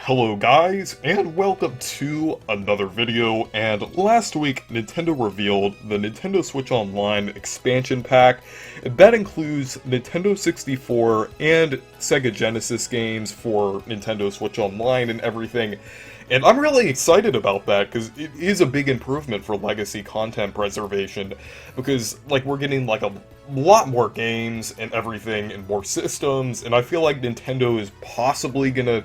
Hello guys, and welcome to another video, and last week Nintendo revealed the Nintendo Switch Online expansion pack. That includes Nintendo 64 and Sega Genesis games for Nintendo Switch Online and everything, and I'm really excited about that because it is a big improvement for legacy content preservation, because we're getting a lot more games and everything and more systems, and I feel like Nintendo is possibly gonna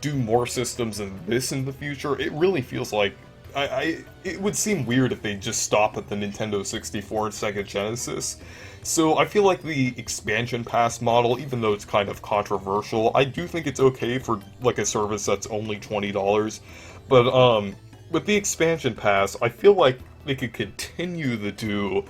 do more systems than this in the future. It really feels like it would seem weird if they just stop at the Nintendo 64 and Sega Genesis. So I feel like the expansion pass model, even though it's kind of controversial, I do think it's okay for a service that's only $20. But with the expansion pass, I feel like they could continue to do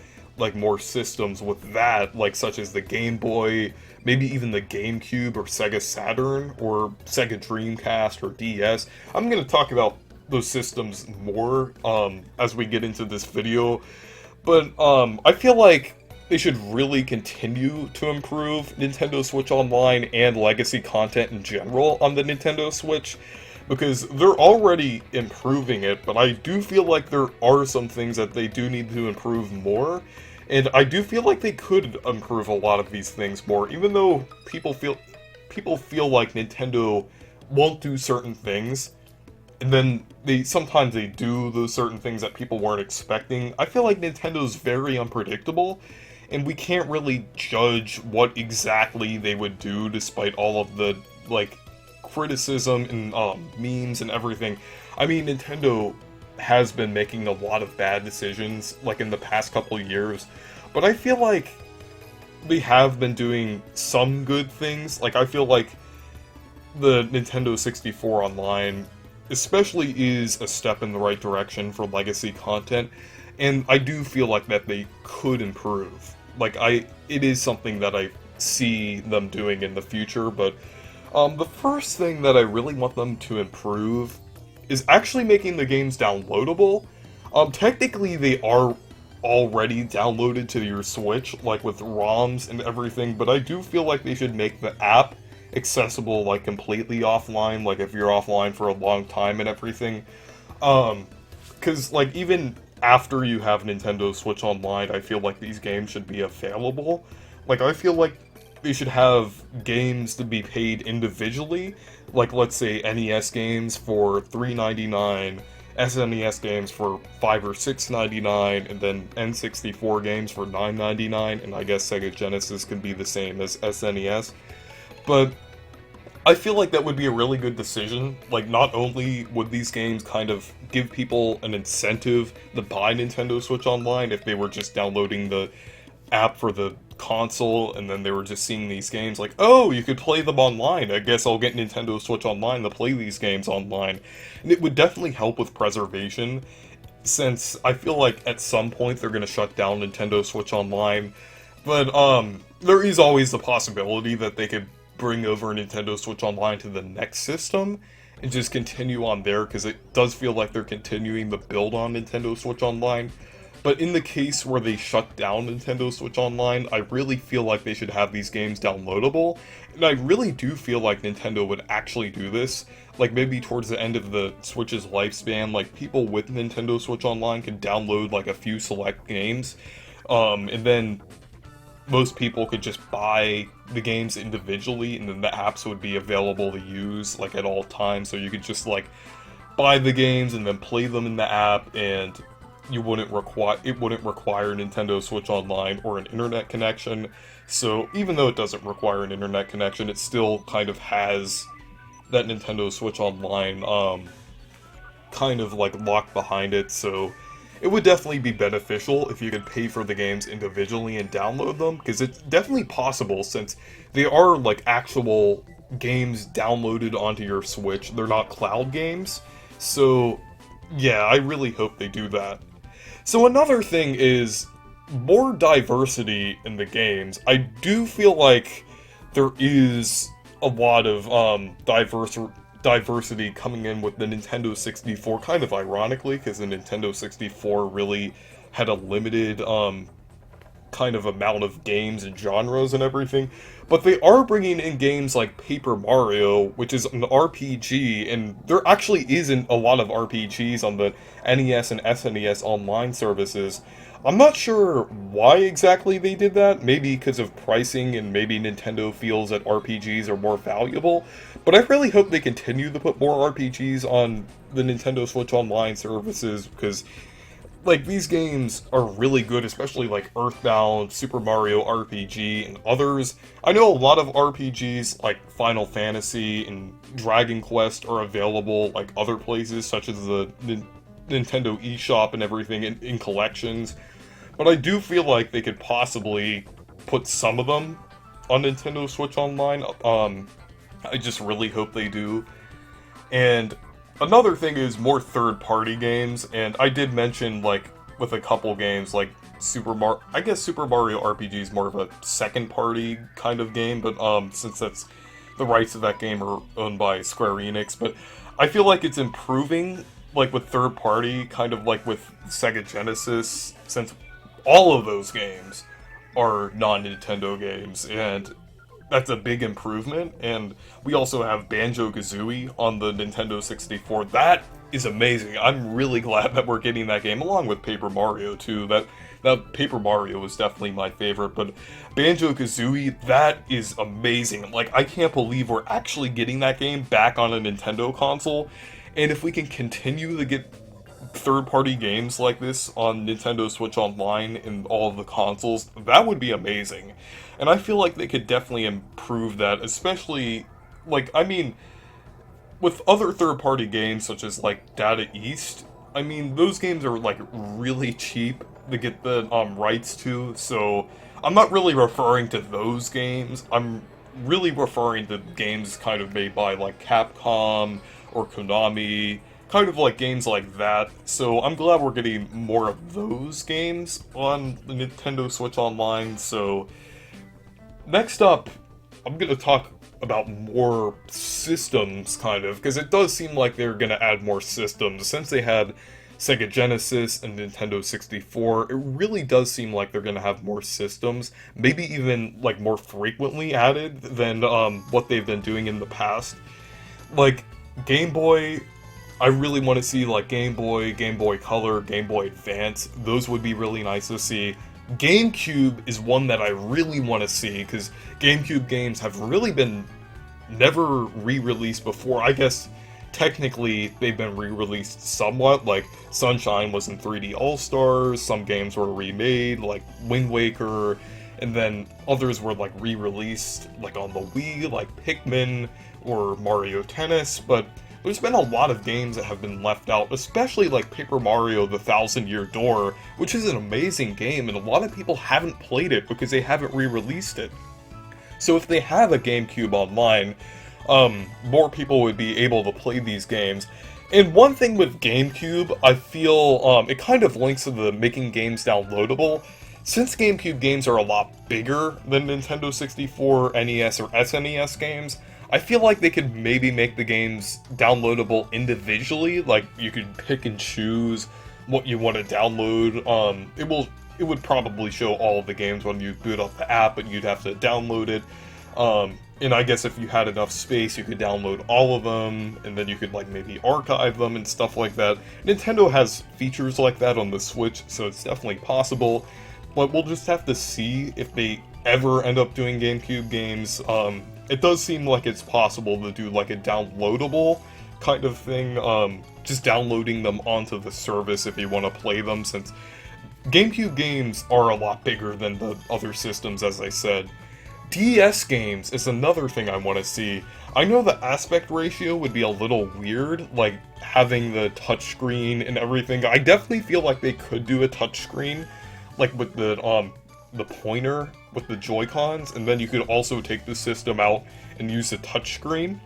more systems with that, such as the Game Boy, maybe even the GameCube or Sega Saturn or Sega Dreamcast or DS. I'm going to talk about those systems more as we get into this video, but I feel like they should really continue to improve Nintendo Switch Online and legacy content in general on the Nintendo Switch, because they're already improving it, but I do feel like there are some things that they do need to improve more. And I do feel like they could improve a lot of these things more, even though people feel like Nintendo won't do certain things, and then sometimes they do those certain things that people weren't expecting. I feel like Nintendo's very unpredictable, and we can't really judge what exactly they would do despite all of the criticism and memes and everything. I mean, Nintendo has been making a lot of bad decisions in the past couple years, but I feel like they have been doing some good things. I feel like the Nintendo 64 Online especially is a step in the right direction for legacy content, and I do feel like that they could improve. It is something that I see them doing in the future, but the first thing that I really want them to improve is actually making the games downloadable. Technically they are already downloaded to your Switch, with ROMs and everything, but I do feel like they should make the app accessible, completely offline, if you're offline for a long time and everything. Because, even after you have Nintendo Switch Online, I feel like these games should be available. I feel like they should have games to be paid individually, let's say NES games for $3.99, SNES games for $5 or $6.99, and then N64 games for $9.99, and I guess Sega Genesis can be the same as SNES. But I feel like that would be a really good decision. Not only would these games kind of give people an incentive to buy Nintendo Switch Online if they were just downloading the app for the console and then they were just seeing these games oh, you could play them online, I guess I'll get Nintendo Switch Online to play these games online. And it would definitely help with preservation, since I feel like at some point they're going to shut down Nintendo Switch Online. But there is always the possibility that they could bring over Nintendo Switch Online to the next system and just continue on there, because it does feel like they're continuing the build on Nintendo Switch Online. But in the case where they shut down Nintendo Switch Online, I really feel like they should have these games downloadable, and I really do feel like Nintendo would actually do this. Maybe towards the end of the Switch's lifespan, people with Nintendo Switch Online can download a few select games, and then most people could just buy the games individually, and then the apps would be available to use at all times, so you could just buy the games and then play them in the app, and it wouldn't require Nintendo Switch Online or an internet connection. So even though it doesn't require an internet connection, it still kind of has that Nintendo Switch Online kind of locked behind it. So it would definitely be beneficial if you could pay for the games individually and download them, because it's definitely possible, since they are actual games downloaded onto your Switch. They're not cloud games. So yeah, I really hope they do that. So another thing is more diversity in the games. I do feel like there is a lot of diversity coming in with the Nintendo 64, kind of ironically, because the Nintendo 64 really had a limited kind of amount of games and genres and everything, but they are bringing in games like Paper Mario, which is an RPG, and there actually isn't a lot of RPGs on the NES and SNES online services. I'm not sure why exactly they did that, maybe because of pricing and maybe Nintendo feels that RPGs are more valuable, but I really hope they continue to put more RPGs on the Nintendo Switch Online services, because like these games are really good, especially like Earthbound, Super Mario RPG, and others. I know a lot of RPGs like Final Fantasy and Dragon Quest are available like other places, such as the Nintendo eShop and everything in collections. But I do feel like they could possibly put some of them on Nintendo Switch Online. I just really hope they do. And another thing is more third-party games, and I did mention, like, with a couple games, like I guess Super Mario RPG is more of a second-party kind of game, but since the rights of that game are owned by Square Enix, but I feel like it's improving, like, with third-party, kind of like with Sega Genesis, since all of those games are non-Nintendo games, and that's a big improvement. And we also have Banjo-Kazooie on the Nintendo 64. That is amazing. I'm really glad that we're getting that game, along with Paper Mario too. That Paper Mario is definitely my favorite, but Banjo-Kazooie, that is amazing. Like, I can't believe we're actually getting that game back on a Nintendo console, and if we can continue to get third-party games like this on Nintendo Switch Online and all of the consoles, that would be amazing. And I feel like they could definitely improve that, especially, like, I mean, with other third-party games such as, like, Data East, I mean, those games are, like, really cheap to get the rights to, so I'm not really referring to those games. I'm really referring to games kind of made by, like, Capcom or Konami, kind of like games like that. So I'm glad we're getting more of those games on the Nintendo Switch Online. So next up, I'm going to talk about more systems, kind of, because it does seem like they're going to add more systems. Since they had Sega Genesis and Nintendo 64, it really does seem like they're going to have more systems, maybe even like more frequently added than what they've been doing in the past. Like Game Boy, I really want to see like Game Boy, Game Boy Color, Game Boy Advance. Those would be really nice to see. GameCube is one that I really want to see, because GameCube games have really been never re-released before. I guess technically they've been re-released somewhat, like Sunshine was in 3D All-Stars, some games were remade, like Wind Waker, and then others were like re-released like on the Wii, like Pikmin or Mario Tennis, but there's been a lot of games that have been left out, especially like Paper Mario The Thousand Year Door, which is an amazing game, and a lot of people haven't played it because they haven't re-released it. So if they have a GameCube online, more people would be able to play these games. And one thing with GameCube, I feel it kind of links to the making games downloadable. Since GameCube games are a lot bigger than Nintendo 64, NES, or SNES games, I feel like they could maybe make the games downloadable individually. Like, you could pick and choose what you want to download. It would probably show all of the games when you boot up the app, but you'd have to download it. And I guess if you had enough space, you could download all of them, and then you could, like, maybe archive them and stuff like that. Nintendo has features like that on the Switch, so it's definitely possible. But we'll just have to see if they ever end up doing GameCube games. It does seem like it's possible to do, like, a downloadable kind of thing, just downloading them onto the service if you want to play them, since GameCube games are a lot bigger than the other systems, as I said. DS games is another thing I want to see. I know the aspect ratio would be a little weird, like having the touchscreen and everything. I definitely feel like they could do a touchscreen, like with the pointer with the Joy-Cons, and then you could also take the system out and use the touchscreen.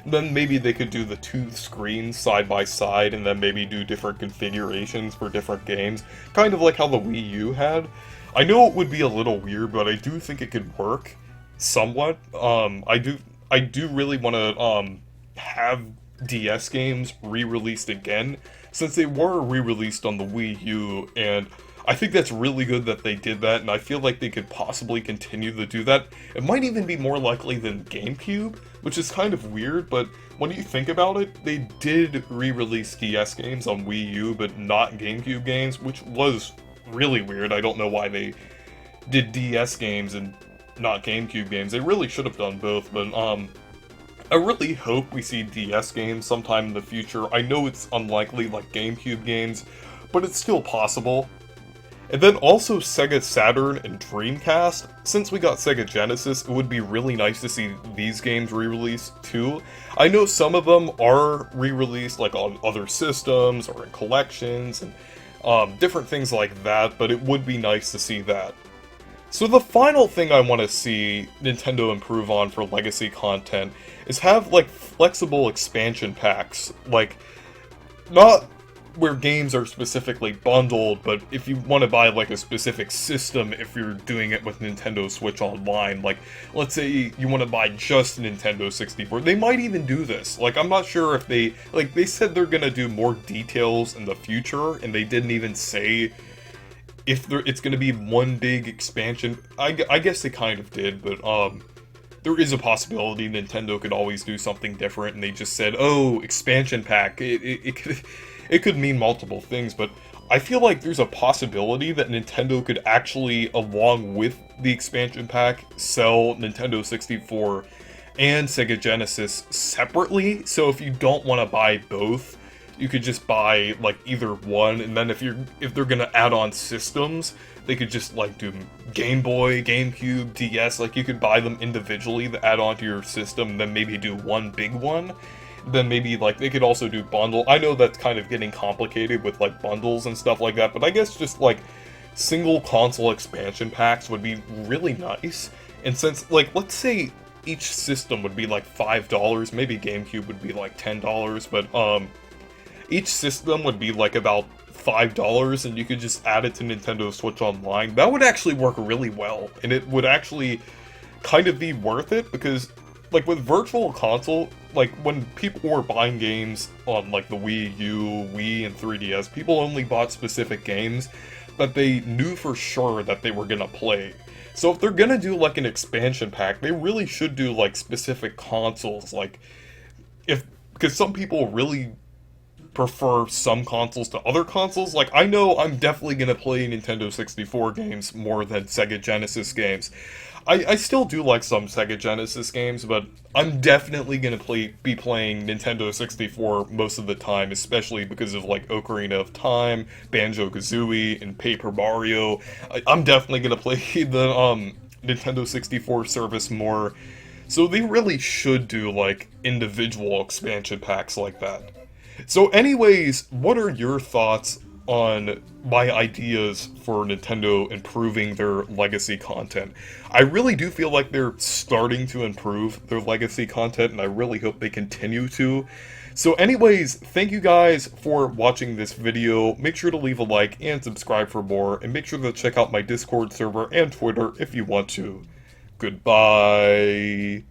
Then maybe they could do the two screens side by side, and then maybe do different configurations for different games, kind of like how the Wii U had. I know it would be a little weird, but I do think it could work somewhat. I do really want to have DS games re-released again, since they were re-released on the Wii U, and I think that's really good that they did that, and I feel like they could possibly continue to do that. It might even be more likely than GameCube, which is kind of weird, but when you think about it, they did re-release DS games on Wii U, but not GameCube games, which was really weird. I don't know why they did DS games and not GameCube games. They really should have done both, but I really hope we see DS games sometime in the future. I know it's unlikely like GameCube games, but it's still possible. And then also Sega Saturn and Dreamcast. Since we got Sega Genesis, it would be really nice to see these games re-released too. I know some of them are re-released like on other systems or in collections and different things like that, but it would be nice to see that. So the final thing I want to see Nintendo improve on for legacy content is have like flexible expansion packs, like not where games are specifically bundled, but if you want to buy like a specific system, if you're doing it with Nintendo Switch Online, like let's say you want to buy just Nintendo 64, they might even do this. Like I'm not sure if they said they're gonna do more details in the future, and they didn't even say if it's gonna be one big expansion. I guess they kind of did, but there is a possibility Nintendo could always do something different, and they just said, oh, expansion pack. It could mean multiple things, but I feel like there's a possibility that Nintendo could actually, along with the expansion pack, sell Nintendo 64 and Sega Genesis separately. So if you don't want to buy both, you could just buy like either one, and then if they're gonna add on systems, they could just like do Game Boy, GameCube, DS, like you could buy them individually to add onto your system, and then maybe do one big one. Then maybe like they could also do bundle. I know that's kind of getting complicated with like bundles and stuff like that, but I guess just like single console expansion packs would be really nice. And since like let's say each system would be like $5, maybe GameCube would be like $10, but each system would be like about $5, and you could just add it to Nintendo Switch Online. That would actually work really well, and it would actually kind of be worth it, because like with Virtual Console, like when people were buying games on like the Wii U, Wii, and 3DS, people only bought specific games that they knew for sure that they were gonna play. So if they're gonna do like an expansion pack, they really should do like specific consoles, like because some people really prefer some consoles to other consoles. Like, I know I'm definitely gonna play Nintendo 64 games more than Sega Genesis games. I still do like some Sega Genesis games, but I'm definitely gonna be playing Nintendo 64 most of the time, especially because of like Ocarina of Time, Banjo-Kazooie, and Paper Mario. I'm definitely gonna play the Nintendo 64 service more, so they really should do like individual expansion packs like that. So anyways, what are your thoughts on my ideas for Nintendo improving their legacy content? I really do feel like they're starting to improve their legacy content, and I really hope they continue to. So anyways, thank you guys for watching this video. Make sure to leave a like and subscribe for more, and make sure to check out my Discord server and Twitter if you want to. Goodbye.